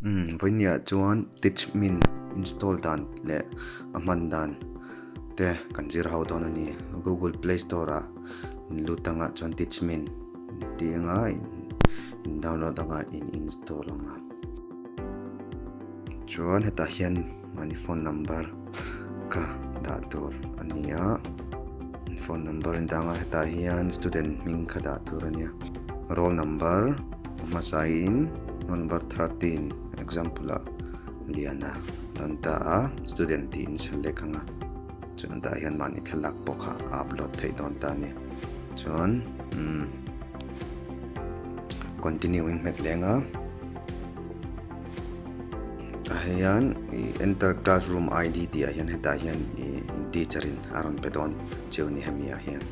Với nia chuan Teachmint install dan le aman dan te kan zir hau don ani Google Play Store a lutanga chuan Teachmint tianga in download anga in install anga chuan heta hian mani phone number ka da tur ania phone number in danga heta hian student ming kha da tur ania roll number masain number 13 example liana lanta student tin select anga chuan da hian mani thalak pokha upload thei don ta ni chuan continuing met lenga hian enter classroom ID ti hian heta hian teacher in aron pedon cheuni hemia hian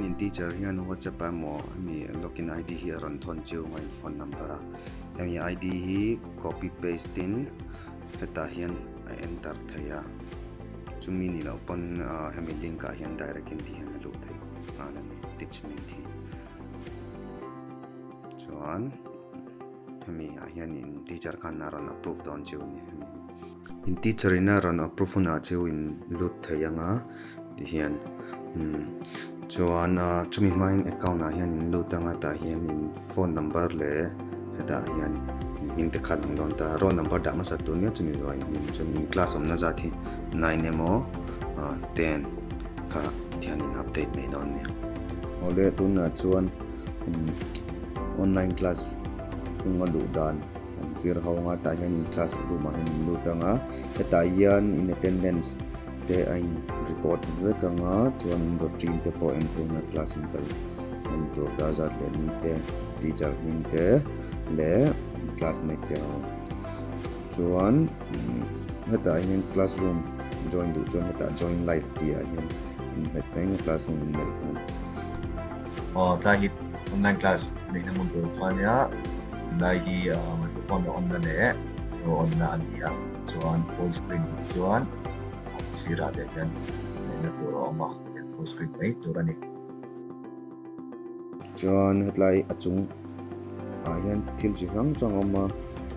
in teacher hian WhatsApp mo mi login ID hi aron thon cheu ngai phone number hemi ID hi copy paste in heta hian enter thaya chumi ni lo pon hemi link a hian direct in ti hian lu thai ana ni Teachmint hi chuan hemi a hian in teacher kan aron approve don cheu ni in teacher in aron approve na cheu in lut thayanga ti hian chuan chumi main account a hian in lutanga ta hian in phone number le heta hian min te khat don ta roll number da ma satun me chumi lo in chun class om na zathi 9 emo 10 ka thian in update me don ni ole tun na chuan online class funga du dan kan fir hawnga ta hian in classroom a hian lutanga heta hian in attendance te ain record vekanga chuan in routine te po en thena class in kal to da zat le ni te teacher min te le classmate te chuan heta hian classroom join du chuan heta join live ti a hian in heta classroom in like ta hi online class mai na mun to phania lai hi microphone on na le on na ania chuan full screen chuan sira de yan na to ma full screen mai to ani chuan hetlai achung a hian thil chi hrang hrang oma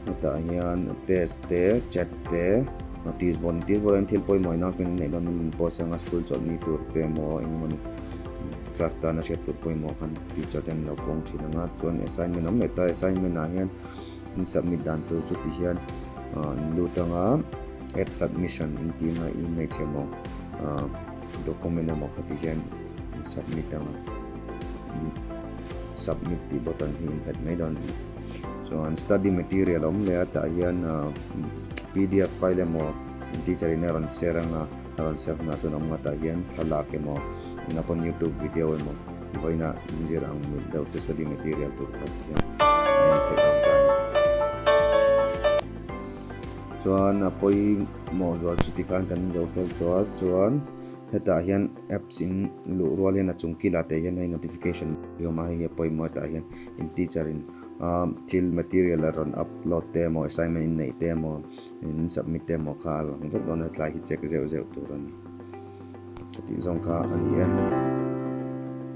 heta hian test te chat te notice board thil poi moi announcement nei don in post anga school chol ni tur te mo engmani class ta na shet tur poi mo khan teacher ten lo pong chinanga chuan assignment am meta assignment a hian in submit dan to chu ti hian lutanga at submission in tinga email chemo document amo khati hian submit anga submit the button hin at mai don so on study material om le ata hian PDF file mo teacher in aron share anga aron share na to nam ta hian thalak emo na pon YouTube video mo voina zirang mil daw to study material to khati hian ayan phedam ta chuan apoi mo zo chuti kan kan zo fel to chuan heta hian apps in lu rualian a chungki la te hian notification yo ma hi apoi mo ta hian in teacher in til material aron upload te mo assignment in nei te mo in submit te mo khal ngok don tla hi check zeu zeu tur ani ti zong kha ani